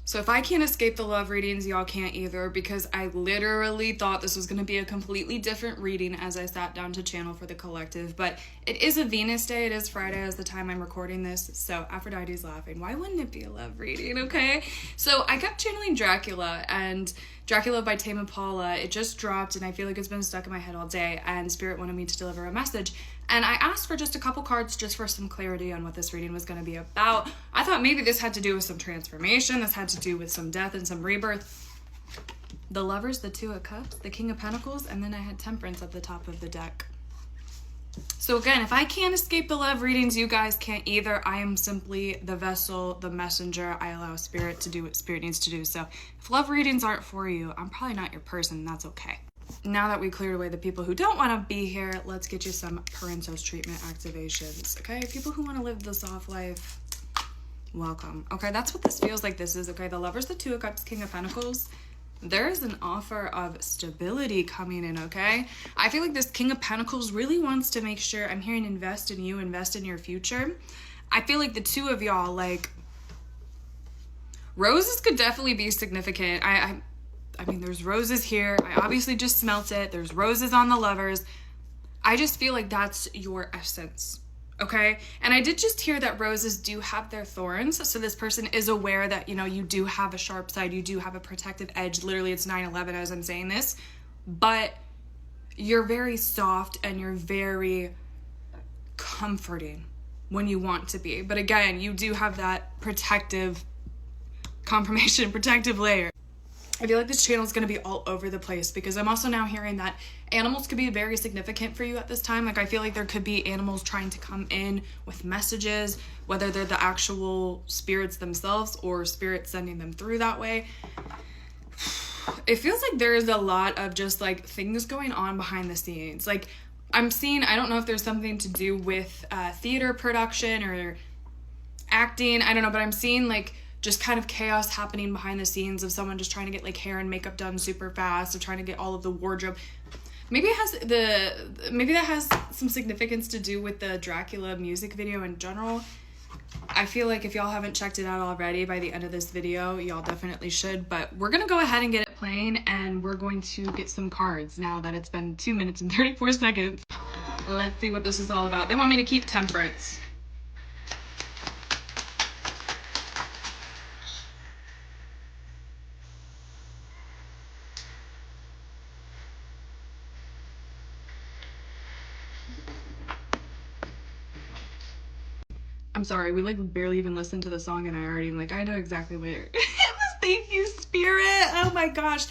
So if I can't escape the love readings, y'all can't either, because I literally thought this was going to be a completely different reading as I sat down to channel for the collective. But it is a Venus day. It is Friday as the time I'm recording this. So Aphrodite's laughing. Why wouldn't it be a love reading, okay? So I kept channeling Dracula, and Dracula by Tame Impala. It just dropped, and I feel like it's been stuck in my head all day, and Spirit wanted me to deliver a message. And I asked for just a couple cards just for some clarity on what this reading was going to be about. I thought maybe this had to do with some transformation. This had to do with some death and some rebirth. The Lovers, the Two of Cups, the King of Pentacles, and then I had Temperance at the top of the deck. So again, if I can't escape the love readings, you guys can't either. I am simply the vessel, the messenger. I allow Spirit to do what Spirit needs to do. So if love readings aren't for you, I'm probably not your person. That's okay. Now that we cleared away the people who don't want to be here, let's get you some Parentos treatment activations, okay? People who want to live the soft life, welcome. Okay, that's what this feels like this is, okay? The Lovers, the Two of Cups, King of Pentacles. There's an offer of stability coming in, okay? I feel like this King of Pentacles really wants to make sure, I'm hearing invest in you, invest in your future. I feel like the two of y'all, like, roses could definitely be significant. I mean, there's roses here. I obviously just smelt it. There's roses on the Lovers. I just feel like that's your essence, okay? And I did just hear that roses do have their thorns. So this person is aware that, you know, you do have a sharp side. You do have a protective edge. Literally, it's 9/11 as I'm saying this. But you're very soft and you're very comforting when you want to be. But again, you do have that protective confirmation, protective layer. I feel like this channel is going to be all over the place because I'm also now hearing that animals could be very significant for you at this time. Like, I feel like there could be animals trying to come in with messages, whether they're the actual spirits themselves or spirits sending them through that way. It feels like there is a lot of just like things going on behind the scenes. Like, I'm seeing, I don't know if there's something to do with theater production or acting, I don't know, but I'm seeing like just kind of chaos happening behind the scenes of someone just trying to get like hair and makeup done super fast, or trying to get all of the wardrobe. Maybe that has some significance to do with the Dracula music video in general. I feel like if y'all haven't checked it out already, by the end of this video, y'all definitely should. But we're gonna go ahead and get it playing, and we're going to get some cards now that it's been 2 minutes and 34 seconds. Let's see what this is all about. They want me to keep Temperance. I'm sorry, we like barely even listened to the song and I already am like, I know exactly where. Thank you, Spirit. Oh my gosh.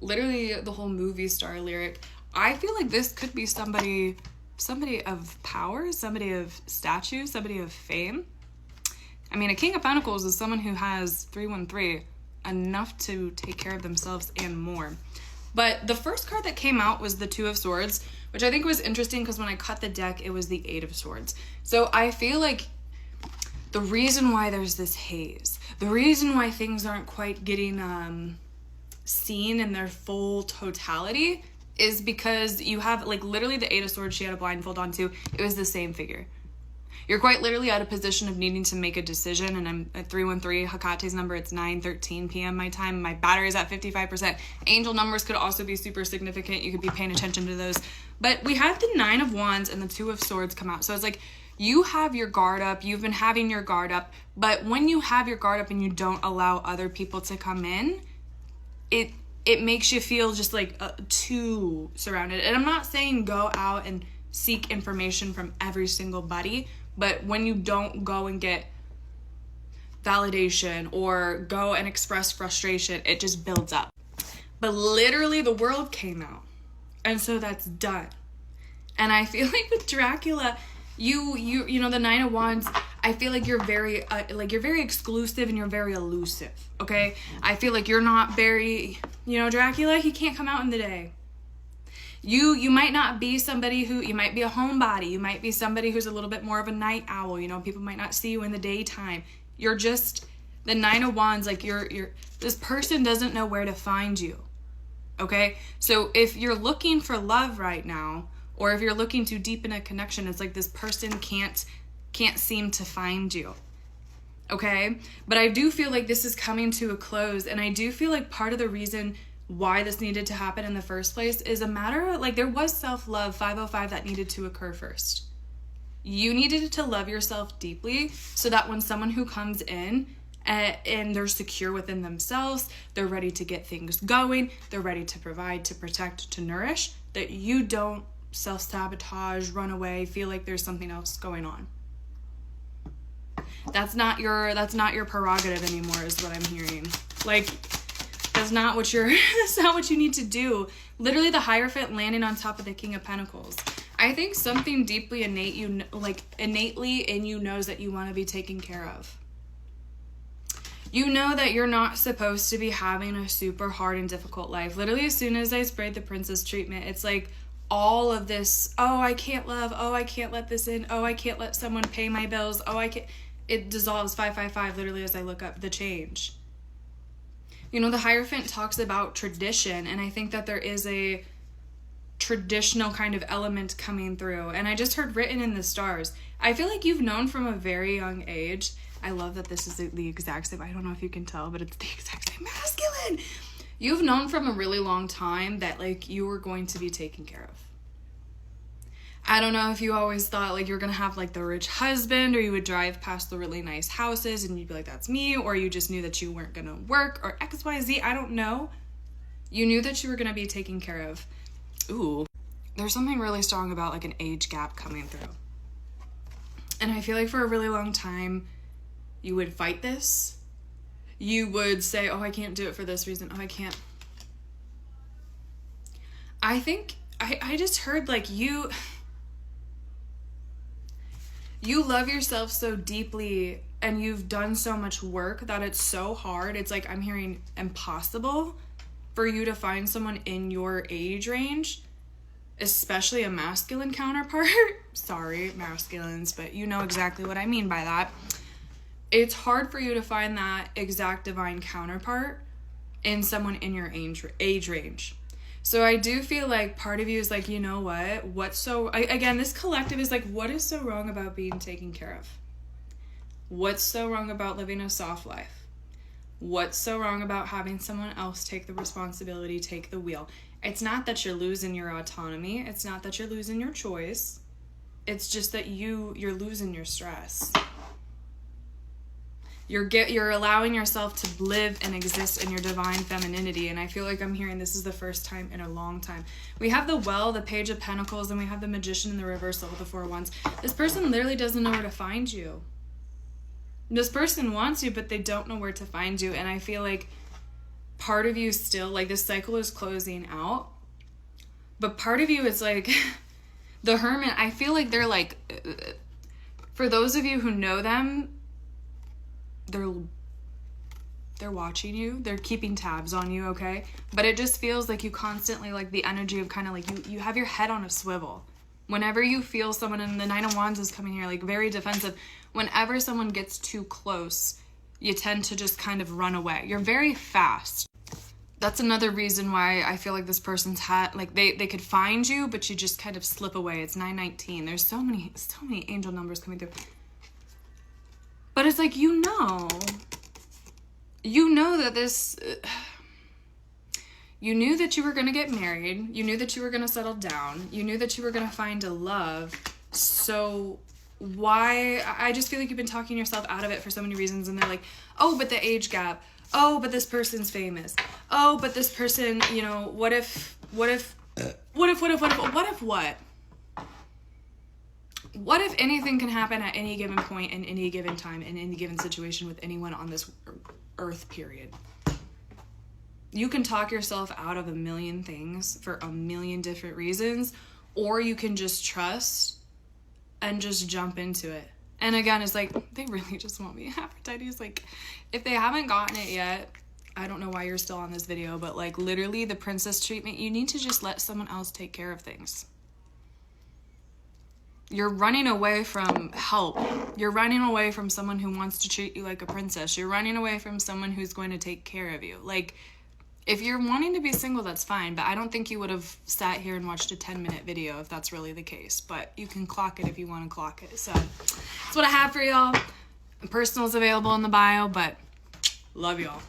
Literally the whole movie star lyric. I feel like this could be somebody of power, somebody of stature, somebody of fame. I mean, a King of Pentacles is someone who has 313, enough to take care of themselves and more. But the first card that came out was the Two of Swords, which I think was interesting because when I cut the deck, it was the Eight of Swords. So I feel like the reason why there's this haze, the reason why things aren't quite getting seen in their full totality is because you have, like, literally the Eight of Swords she had a blindfold onto. It was the same figure. You're quite literally at a position of needing to make a decision, and I'm at 313, Hekate's number, it's 9:13 p.m. my time. My battery is at 55%. Angel numbers could also be super significant. You could be paying attention to those. But we had the Nine of Wands and the Two of Swords come out. So it's like, you have your guard up, you've been having your guard up, but when you have your guard up and you don't allow other people to come in, it makes you feel just like too surrounded. And I'm not saying go out and seek information from every single buddy, but when you don't go and get validation or go and express frustration, it just builds up. But literally the world came out, and so that's done. And I feel like with Dracula, you know, the Nine of Wands, I feel like you're very you're very exclusive and you're very elusive, okay? I feel like you're not very, you know, Dracula, he can't come out in the day. You might not be somebody who, you might be a homebody, you might be somebody who's a little bit more of a night owl, you know, people might not see you in the daytime. You're just, the Nine of Wands, like you're this person doesn't know where to find you, okay? So if you're looking for love right now, or if you're looking to deepen a connection, it's like this person can't seem to find you, okay? But I do feel like this is coming to a close, and I do feel like part of the reason why this needed to happen in the first place is a matter of, like, there was self-love 505 that needed to occur first. You needed to love yourself deeply so that when someone who comes in and they're secure within themselves, they're ready to get things going, they're ready to provide, to protect, to nourish, that you don't self-sabotage, run away, feel like there's something else going on. That's not your prerogative anymore, is what I'm hearing. Like, that's not what you need to do. Literally, the Hierophant landing on top of the King of Pentacles. I think something deeply innately in you knows that you want to be taken care of. You know that you're not supposed to be having a super hard and difficult life. Literally, as soon as I sprayed the princess treatment, it's like all of this, oh, I can't love, oh, I can't let this in, oh, I can't let someone pay my bills, oh, I can't. It dissolves 555 literally as I look up the change. You know, the Hierophant talks about tradition, and I think that there is a traditional kind of element coming through. And I just heard written in the stars. I feel like you've known from a very young age. I love that this is the exact same. I don't know if you can tell, but it's the exact same masculine. You've known from a really long time that, like, you were going to be taken care of. I don't know if you always thought, like, you're going to have, like, the rich husband, or you would drive past the really nice houses and you'd be like, that's me, or you just knew that you weren't going to work, or X, Y, Z, I don't know. You knew that you were going to be taken care of. Ooh, there's something really strong about, like, an age gap coming through. And I feel like for a really long time, you would fight this. You would say, oh, I can't do it for this reason. Oh, I can't. I think, I just heard, like, you love yourself so deeply and you've done so much work that it's so hard. It's like, I'm hearing impossible for you to find someone in your age range, especially a masculine counterpart. Sorry, masculines, but you know exactly what I mean by that. It's hard for you to find that exact divine counterpart in someone in your age range. So I do feel like part of you is like, you know what? Again, this collective is like, what is so wrong about being taken care of? What's so wrong about living a soft life? What's so wrong about having someone else take the responsibility, take the wheel? It's not that you're losing your autonomy. It's not that you're losing your choice. It's just that you're losing your stress. You're allowing yourself to live and exist in your divine femininity, and I feel like I'm hearing this is the first time in a long time. We have the Well, the Page of Pentacles, and we have the Magician in the reversal with the Four of Wands. This person literally doesn't know where to find you. This person wants you, but they don't know where to find you, and I feel like part of you still, like, this cycle is closing out, but part of you is like, the Hermit, I feel like they're like, for those of you who know them, they're watching you, they're keeping tabs on you, okay? But it just feels like you constantly, like, the energy of kind of like you have your head on a swivel. Whenever you feel someone, and the Nine of Wands is coming here, like, very defensive. Whenever someone gets too close, you tend to just kind of run away. You're very fast. That's another reason why I feel like this person's like, they could find you, but you just kind of slip away. It's 919. There's so many angel numbers coming through. But it's like, you know that this, you knew that you were going to get married. You knew that you were going to settle down. You knew that you were going to find a love. So why, I just feel like you've been talking yourself out of it for so many reasons. And they're like, oh, but the age gap. Oh, but this person's famous. Oh, but this person, you know, what if what? What if anything can happen at any given point, in any given time, in any given situation with anyone on this earth, period? You can talk yourself out of a million things for a million different reasons, or you can just trust and just jump into it. And again, it's like, they really just want me. Aphrodite is like, if they haven't gotten it yet, I don't know why you're still on this video, but, like, literally the princess treatment, you need to just let someone else take care of things. You're running away from help. You're running away from someone who wants to treat you like a princess. You're running away from someone who's going to take care of you. Like, if you're wanting to be single, that's fine, but I don't think you would have sat here and watched a 10-minute video if that's really the case. But you can clock it if you want to clock it. So that's what I have for y'all. Personal's available in the bio, but love y'all.